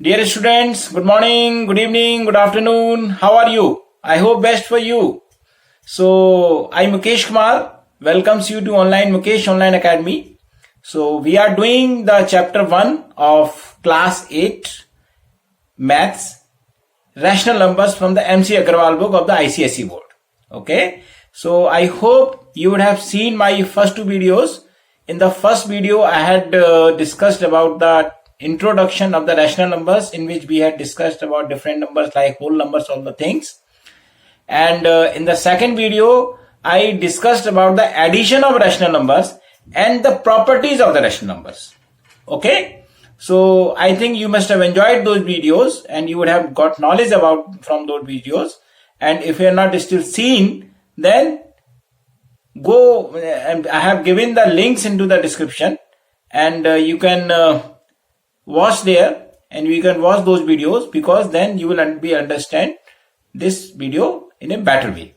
Dear students, good morning, good evening, good afternoon. How are you? I hope best for you. So, I Mukesh Kumar welcomes you to online Mukesh Online Academy. So, we are doing the chapter 1 of class 8 maths rational numbers from the MC Agarwal book of the ICSE board. Okay. So, I hope you would have seen my first two videos. In the first video, I had discussed about the introduction of the rational numbers, in which we had discussed about different numbers like whole numbers, all the things. And in the second video, I discussed about the addition of rational numbers and the properties of the rational numbers. Okay. So I think you must have enjoyed those videos and you would have got knowledge about from those videos. And if you are not still seen, then go, and I have given the links into the description, and you can watch there, and you can watch those videos, because then you will understand this video in a better way.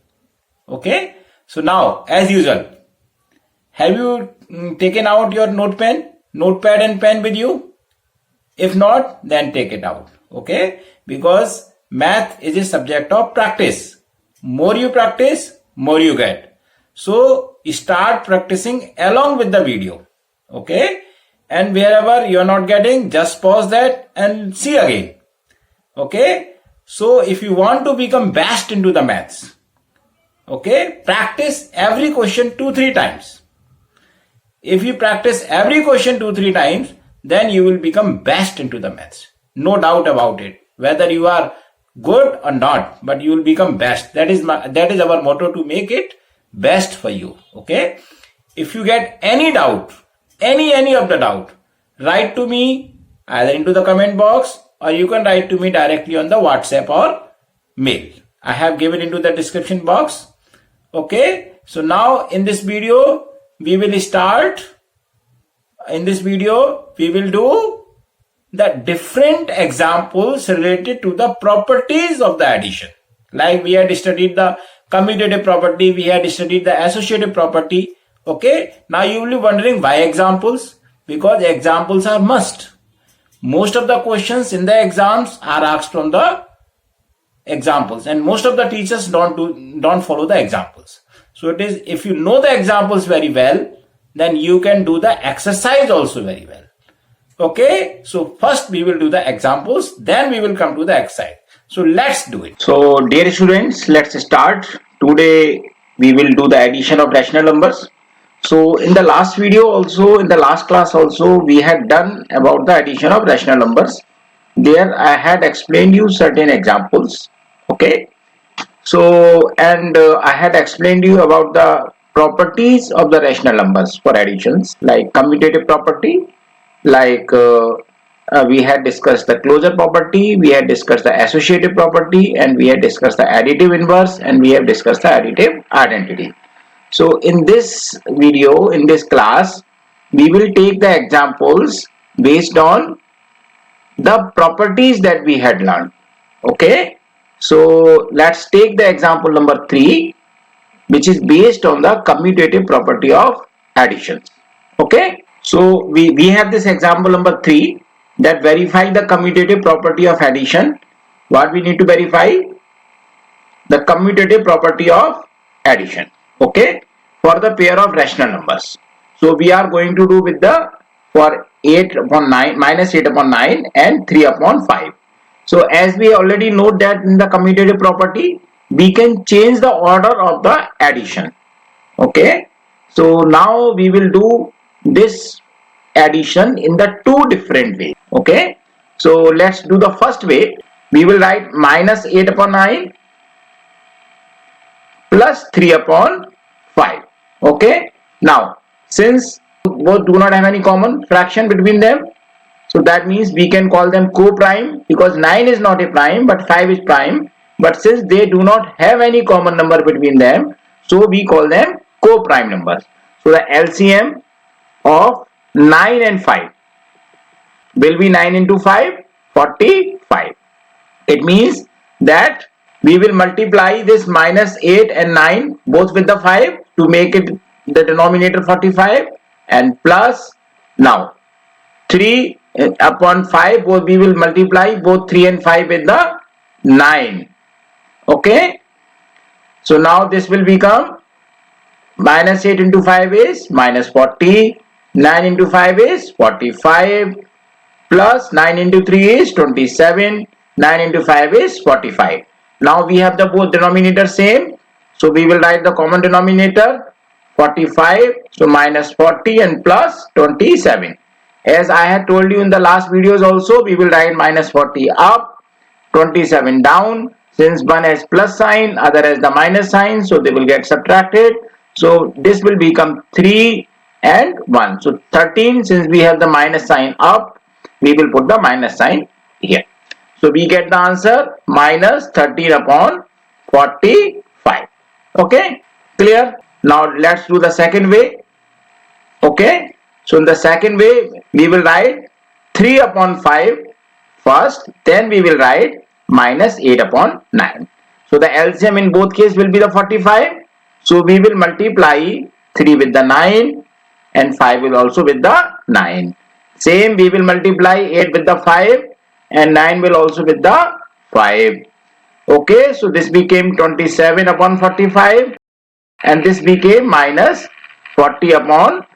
Okay. So now, as usual, have you taken out your notepad and pen with you? If not, then take it out. Okay. Because math is a subject of practice. More you practice, more you get. So start practicing along with the video. Okay. And wherever you are not getting, just pause that and see again. Okay. So if you want to become best into the maths, okay, practice every question 2-3 times. If you practice every question 2-3 times, then you will become best into the maths. No doubt about it. Whether you are good or not, but you will become best. That is our motto, to make it best for you. Okay. If you get any doubt, any of the doubt, write to me either into the comment box, or you can write to me directly on the WhatsApp or mail. I have given into the description box. Okay. So now in this video, we will start. In this video, we will do the different examples related to the properties of the addition. Like we had studied the commutative property, we had studied the associative property. Okay. Now you will be wondering why examples? Because examples are must. Most of the questions in the exams are asked from the examples, and most of the teachers don't follow the examples. So it is, if you know the examples very well, then you can do the exercise also very well. Okay. So first we will do the examples, then we will come to the exercise. So let's do it. So dear students, let's start. Today we will do the addition of rational numbers. So in the last video also, in the last class also, we had done about the addition of rational numbers. There I had explained you certain examples. Okay. So, and I had explained you about the properties of the rational numbers for additions, like commutative property, like we had discussed the closure property, we had discussed the associative property, and we had discussed the additive inverse, and we have discussed the additive identity. So in this video, in this class, we will take the examples based on the properties that we had learned. Okay. So let's take the example number 3, which is based on the commutative property of additions. Okay. So we have this example number 3 that verify the commutative property of addition. What we need to verify? The commutative property of addition. Okay. For the pair of rational numbers. So we are going to do with the, for 8 upon 9, minus 8 upon 9 and 3 upon 5. So as we already know that in the commutative property, we can change the order of the addition. Okay. So now we will do this addition in the 2 different ways. Okay. So let's do the first way. We will write minus 8 upon 9 plus 3 upon 5. Okay. Now, since both do not have any common fraction between them, so that means we can call them co-prime, because 9 is not a prime but 5 is prime. But since they do not have any common number between them, so we call them co-prime numbers. So the LCM of 9 and 5 will be 9 into 5, 45. It means that we will multiply this minus 8 and 9 both with the 5 to make it the denominator 45, and plus now 3 upon 5, both we will multiply both 3 and 5 with the 9. Okay, so now this will become minus 8 into 5 is minus 40, 9 into 5 is 45, plus 9 into 3 is 27, 9 into 5 is 45. Now we have the both denominators same, so we will write the common denominator 45, so minus 40 and plus 27. As I had told you in the last videos also, we will write minus 40 up, 27 down. Since one has plus sign, other has the minus sign, so they will get subtracted. So this will become 3 and 1. So 13, since we have the minus sign up, we will put the minus sign here. So we get the answer minus 13 upon 45. Okay, clear? Now let's do the second way. Okay, so in the second way, we will write 3 upon 5 first, then we will write minus 8 upon 9. So the LCM in both cases will be the 45. So we will multiply 3 with the 9 and 5 will also with the 9. Same, we will multiply 8 with the 5 and 9 will also with the 5. Okay, so this became 27 upon 45 and this became minus 40 upon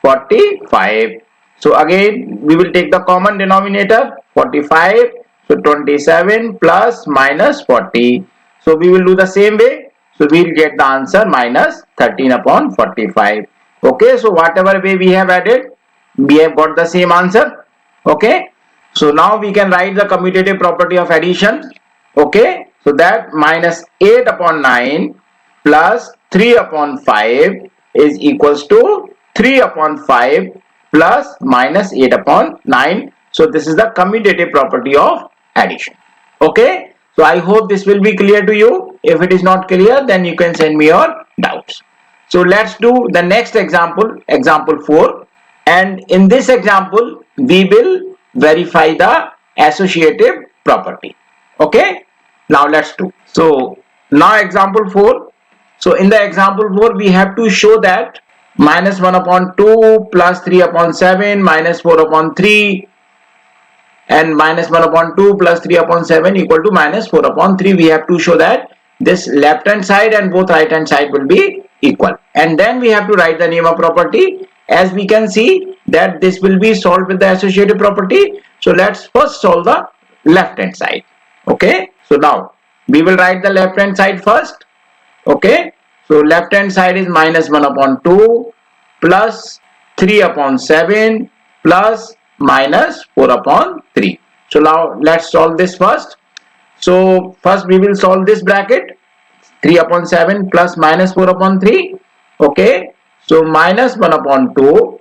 45. So again we will take the common denominator 45. So 27 plus minus 40. So we will do the same way. So we will get the answer minus 13 upon 45. Okay, so whatever way we have added, we have got the same answer. Okay, so now we can write the commutative property of addition. Okay, so that minus 8 upon 9 plus 3 upon 5 is equals to 3 upon 5 plus minus 8 upon 9. So this is the commutative property of addition. Okay, so I hope this will be clear to you. If it is not clear, then you can send me your doubts. So let's do the next example, example 4. And in this example, we will verify the associative property. Okay, now let's do. So now example 4. So in the example 4, we have to show that minus 1 upon 2 plus 3 upon 7 minus 4 upon 3 and minus 1 upon 2 plus 3 upon 7 equal to minus 4 upon 3. We have to show that this left hand side and both right hand side will be equal. And then we have to write the name of property. As we can see that this will be solved with the associative property. So let's first solve the left hand side. Okay, so now we will write the left hand side first. Okay, so left hand side is minus 1 upon 2 plus 3 upon 7 plus minus 4 upon 3. So now let's solve this first. So first we will solve this bracket 3 upon 7 plus minus 4 upon 3. Okay, so minus 1 upon 2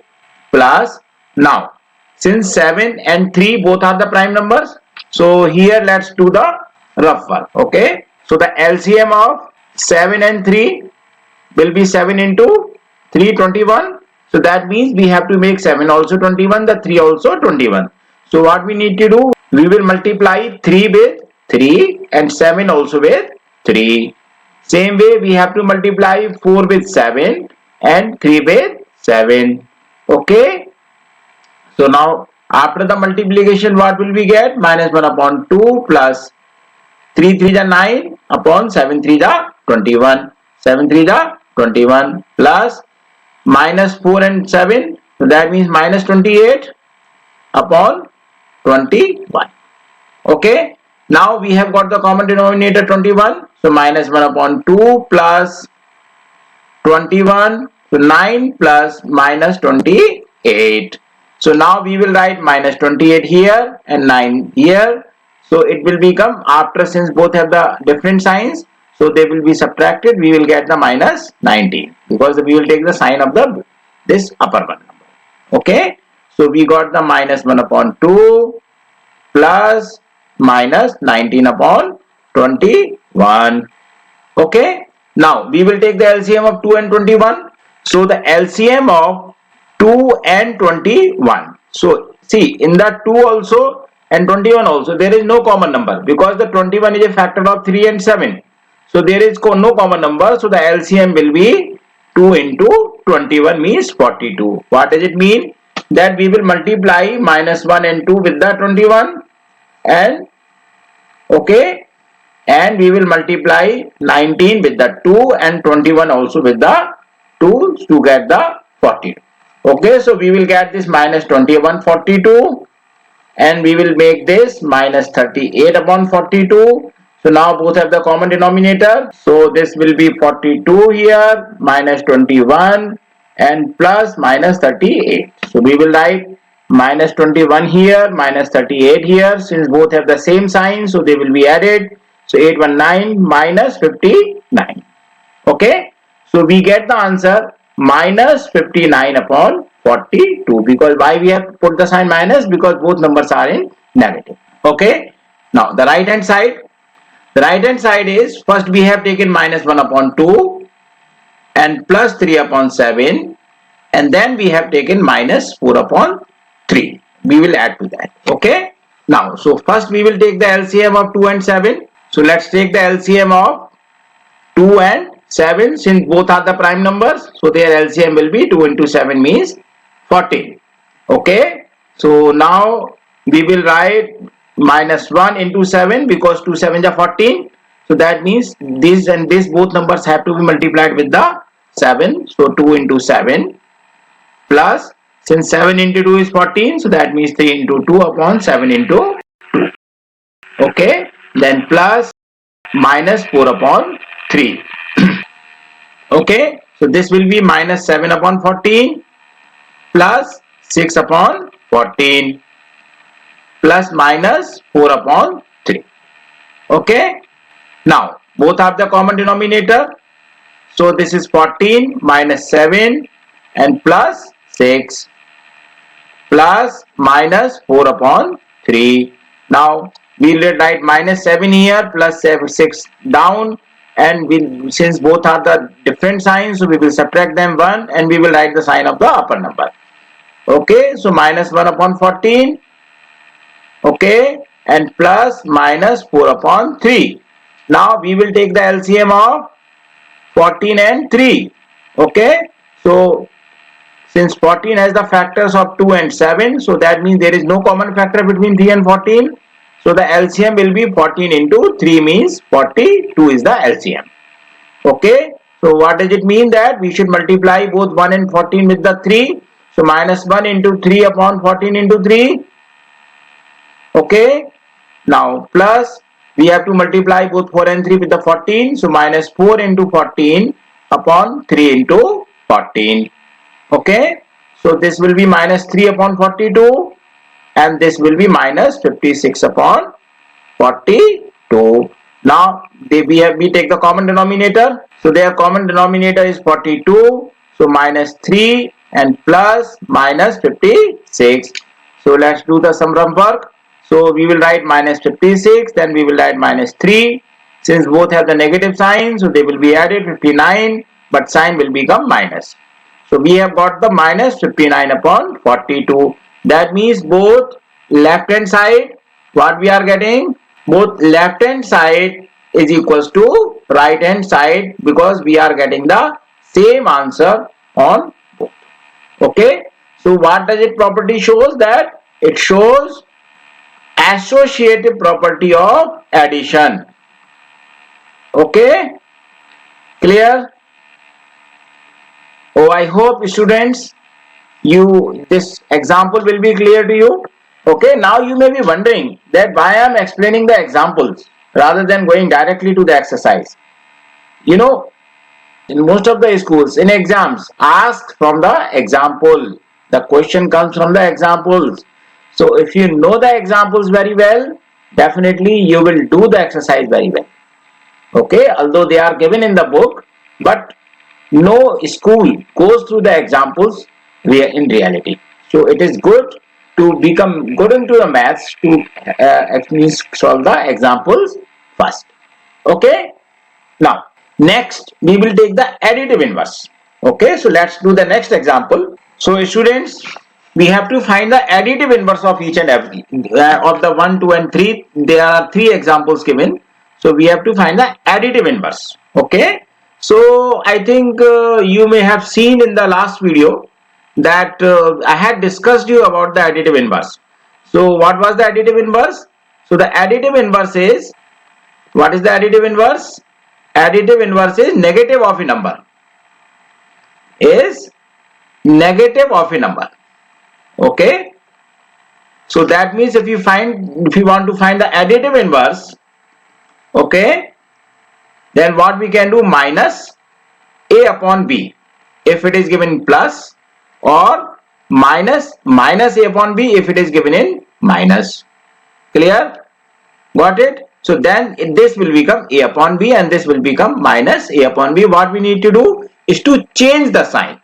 plus, now since 7 and 3 both are the prime numbers, so here let's do the rough one. Okay, so the LCM of 7 and 3 will be 7 into 3, 21. So that means we have to make 7 also 21, the 3 also 21. So what we need to do, we will multiply 3 with 3 and 7 also with 3. Same way we have to multiply 4 with 7 and 3 with 7. Okay, so now after the multiplication, what will we get? Minus 1 upon 2 plus 3 3 is 9 upon 7 3 is 21. 7 3 is 21 plus minus 4 and 7. So that means minus 28 upon 21. Okay, now we have got the common denominator 21. So minus 1 upon 2 plus 21. So 9 plus minus 28. So now we will write minus 28 here and 9 here. So it will become, after, since both have the different signs, so they will be subtracted. We will get the minus 19 because we will take the sign of the this upper one number. Okay, so we got the minus 1 upon 2 plus minus 19 upon 21. Okay, now we will take the LCM of 2 and 21. So the LCM of 2 and 21. So see, in the 2 also and 21 also there is no common number because the 21 is a factor of 3 and 7. So there is no common number. So the LCM will be 2 into 21 means 42. What does it mean? that we will multiply minus 1 and 2 with the 21, and okay, and we will multiply 19 with the 2 and 21 also with the 2 to get the 42. Okay, so we will get this minus 21 42, and we will make this minus 38 upon 42. So now both have the common denominator. So this will be 42 here, minus 21, and plus minus 38. So we will write minus 21 here, minus 38 here. Since both have the same sign, so they will be added. So 819 minus 59. Okay, so we get the answer minus 59 upon 42. Because why we have put the sign minus? Because both numbers are in negative. Okay, now the right hand side. The right hand side is, first we have taken minus 1 upon 2 and plus 3 upon 7, and then we have taken minus 4 upon 3. We will add to that. Okay, now so first we will take the LCM of 2 and 7. So let's take the LCM of 2 and 7, since both are the prime numbers, so their LCM will be 2 into 7 means 14. Okay, so now we will write minus 1 into 7, because 2 7 is 14. So that means this and this both numbers have to be multiplied with the 7. So 2 into 7 plus, since 7 into 2 is 14, so that means 3 into 2 upon 7 into 2. Okay, then plus minus 4 upon 3. Okay, so this will be minus 7 upon 14 plus 6 upon 14 plus minus 4 upon 3. Okay, now both have the common denominator. So this is 14 minus 7 and plus 6 plus minus 4 upon 3. Now we will write minus 7 here, plus 6 down, and since both are the different signs, so we will subtract them 1 and we will write the sign of the upper number. Okay, so minus 1 upon 14, okay, and plus minus 4 upon 3. Now we will take the LCM of 14 and 3. Okay, so since 14 has the factors of 2 and 7, so that means there is no common factor between 3 and 14. So the LCM will be 14 into 3 means 42 is the LCM. Okay, so what does it mean? That we should multiply both 1 and 14 with the 3. So minus 1 into 3 upon 14 into 3. Okay, now plus we have to multiply both 4 and 3 with the 14. So minus 4 into 14 upon 3 into 14. Okay, so this will be minus 3 upon 42. And this will be minus 56 upon 42. Now we take the common denominator. So their common denominator is 42. So minus 3 and plus minus 56. So let's do the sum of work. So we will write minus 56, then we will write minus 3. Since both have the negative sign, so they will be added 59, but sign will become minus. So we have got the minus 59 upon 42. That means both left hand side, what we are getting, both left hand side is equals to right hand side, because we are getting the same answer on both. Okay, so what does it property shows? That it shows associative property of addition. Okay, clear? Oh, I hope students this example will be clear to you. Okay, now you may be wondering that why I am explaining the examples rather than going directly to the exercise. You know, in most of the schools, in exams, ask from the example. The question comes from the examples. So if you know the examples very well, definitely you will do the exercise very well. Okay, although they are given in the book, but no school goes through the examples in reality. So it is good to become good into the maths to actually solve the examples first. Okay, now next we will take the additive inverse. Okay, so let's do the next example. So students, we have to find the additive inverse of each and every of the 1, 2 and 3. There are 3 examples given, so we have to find the additive inverse. Okay, so I think you may have seen in the last video that I had discussed you about the additive inverse. So what was the additive inverse? So the additive inverse is, what is the additive inverse? Additive inverse is negative of a number. Is negative of a number. Okay. So that means if you want to find the additive inverse, okay, then what we can do, minus a upon b if it is given in plus, or minus a upon b if it is given in minus. Clear? Got it? So then this will become a upon b and this will become minus a upon b. What we need to do is to change the sign.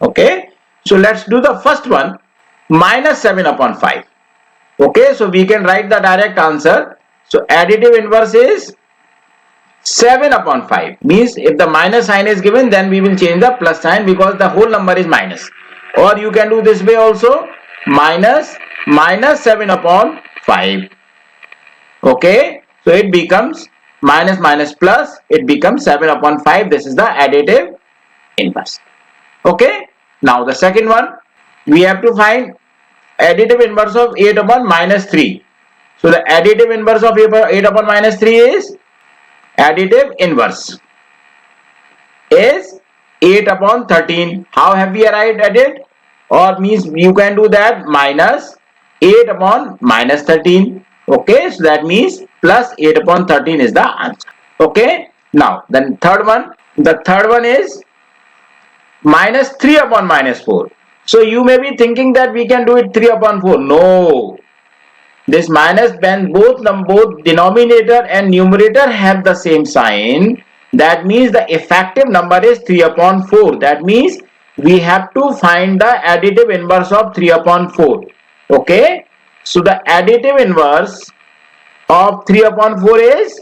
Okay, so let's do the first one, minus 7 upon 5. Okay, so we can write the direct answer. So additive inverse is 7 upon 5. Means if the minus sign is given, then we will change the plus sign because the whole number is minus. Or you can do this way also, minus 7 upon 5. Okay, so it becomes minus plus, it becomes 7 upon 5. This is the additive inverse. Okay, now the second one, we have to find additive inverse of 8 upon minus 3. So the additive inverse of 8 upon minus 3 is, additive inverse is 8 upon 13. How have we arrived at it? Or means you can do that, minus 8 upon minus 13. Okay, so that means plus 8 upon 13 is the answer. Okay, now then the third one is minus 3 upon minus 4. So you may be thinking that we can do it 3 upon 4. No. This minus, when both denominator and numerator have the same sign, that means the effective number is 3 upon 4. That means we have to find the additive inverse of 3 upon 4. Okay. So the additive inverse of 3 upon 4 is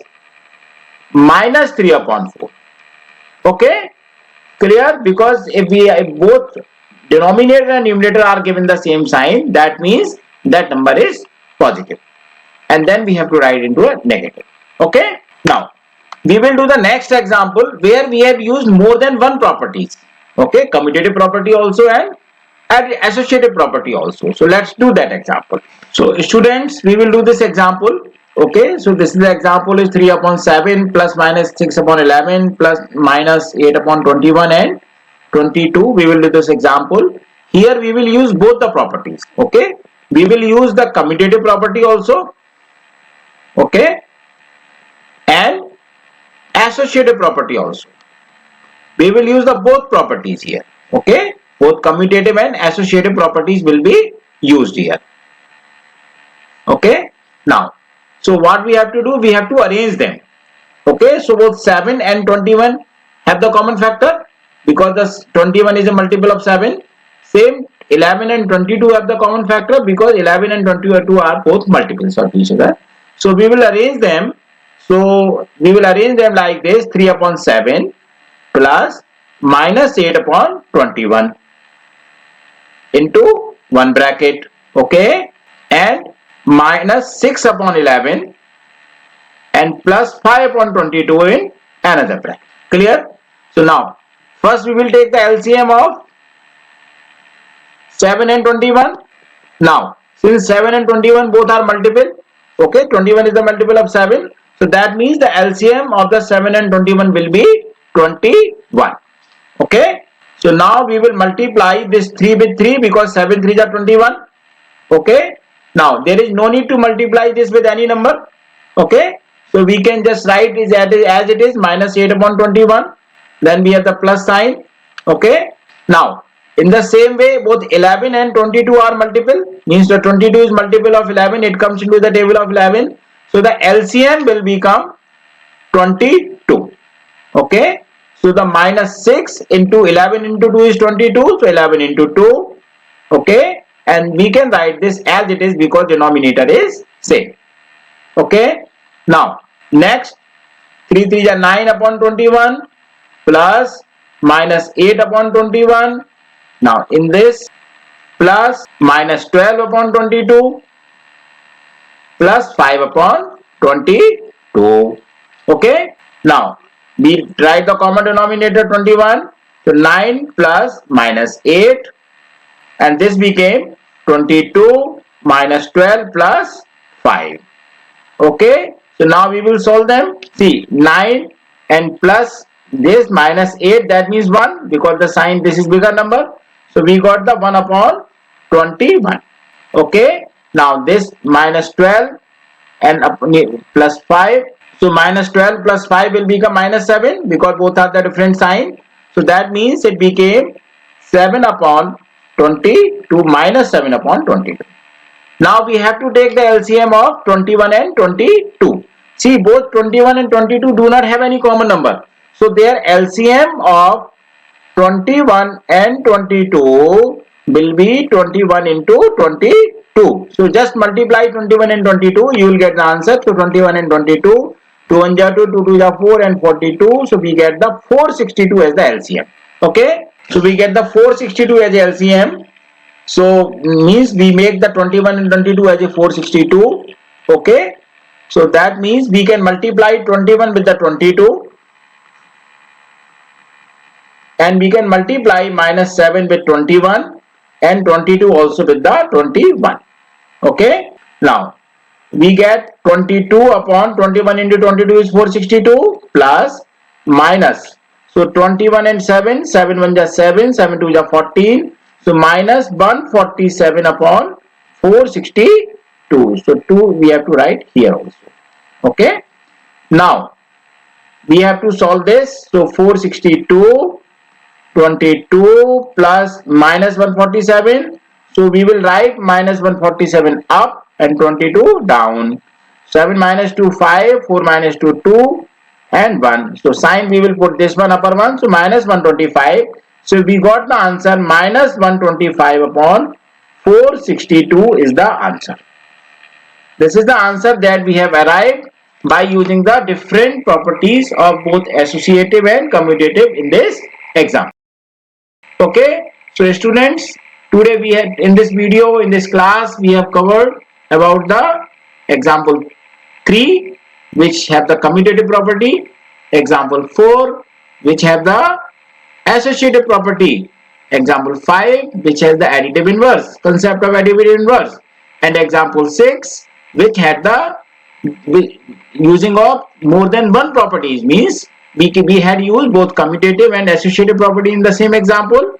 minus 3 upon 4. Okay. Clear? Because if both denominator and numerator are given the same sign, that means that number is positive, and then we have to write into a negative. Okay, now we will do the next example where we have used more than one properties. Okay, commutative property also and associative property also. So let's do that example. So students, we will do this example. Okay, so this is the example is 3 upon 7 plus minus 6 upon 11 plus minus 8 upon 21 and 22. We will do this example. Here we will use both the properties. Okay, we will use the commutative property also. Okay, and associative property also. We will use the both properties here. Okay, both commutative and associative properties will be used here. Okay, now so what we have to do, we have to arrange them. Okay, so both 7 and 21 have the common factor because the 21 is a multiple of 7. Same 11 and 22 have the common factor because 11 and 22 are both multiples of each other. So we will arrange them. So we will arrange them like this: 3 upon 7 plus minus 8 upon 21 into one bracket. Okay, and minus 6 upon 11 and plus 5 upon 22 in another bracket. Clear? So now first we will take the LCM of 7 and 21. Now since 7 and 21 both are multiple, okay, 21 is the multiple of 7, so that means the LCM of the 7 and 21 will be 21. Okay, so now we will multiply this 3 with 3 because 7 3s are 21. Okay, now there is no need to multiply this with any number. Okay, so we can just write it as it is, minus 8 upon 21. Then we have the plus sign. Okay, now in the same way both 11 and 22 are multiple, means the 22 is multiple of 11, it comes into the table of 11. So the LCM will become 22. Okay, so the minus 6 into 11 into 2 is 22, so 11 into 2. Okay, and we can write this as it is because denominator is same. Okay, now next 3 3s are 9 upon 21 plus minus 8 upon 21. Now in this plus minus 12 upon 22 plus 5 upon 22. Okay, now we write the common denominator 21. So 9 plus minus 8 and this became 22 minus 12 plus 5. Okay, so now we will solve them. See, 9 and plus this minus 8, that means 1, because the sign, this is bigger number. So we got the 1 upon 21. Okay, now this minus 12 and plus 5. So minus 12 plus 5 will become minus 7, because both are the different sign. So that means it became 7 upon 22 minus 7 upon 22. Now we have to take the LCM of 21 and 22. See, both 21 and 22 do not have any common number. So their LCM of 21 and 22 will be 21 into 22. So just multiply 21 and 22, you will get the answer. So 21 and 22, 2 1 ja 2, 2 2 ja 4 and 42. So we get the 462 as the LCM. Okay, so we get the 462 as the LCM. So means we make the 21 and 22 as a 462. Okay, so that means we can multiply 21 with the 22, and we can multiply minus 7 with 21 and 22 also with the 21. Okay, now we get 22 upon 21 into 22 is 462 plus minus. So 21 and 7, 7 1 ja 7, 7 2 ja 14. So minus 147 upon 462. So 2 we have to write here also. Okay, now we have to solve this. So 462, 22 plus minus 147. So we will write minus 147 up and 22 down. 7 minus 2 5, 4 minus 2 2 and 1. So sign we will put this one upper one. So minus 125. So we got the answer minus 125 upon 462 is the answer. This is the answer that we have arrived by using the different properties of both associative and commutative in this exam. Okay, so students, today we had in this video, in this class, we have covered about the example 3, which have the commutative property, example 4, which have the associative property, example 5, which has the additive inverse, concept of additive inverse, and example 6, which had the using of more than one properties, means we had used both commutative and associative property in the same example.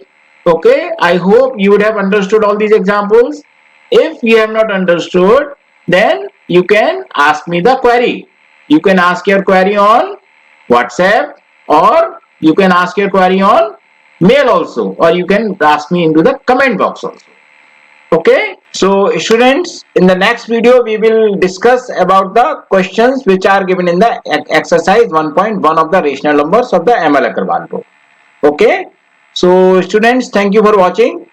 Okay, I hope you would have understood all these examples. If you have not understood, then you can ask me the query. You can ask your query on WhatsApp, or you can ask your query on mail also, or you can ask me into the comment box also. Okay, so students, in the next video we will discuss about the questions which are given in the exercise 1.1 of the rational numbers of the ML Agarwal book. Okay, so students, thank you for watching,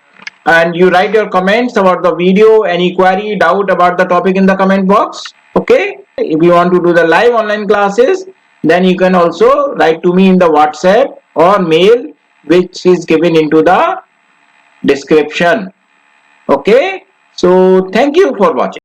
and you write your comments about the video, any query, doubt about the topic in the comment box. Okay, if you want to do the live online classes, then you can also write to me in the WhatsApp or mail, which is given into the description. Okay, so thank you for watching.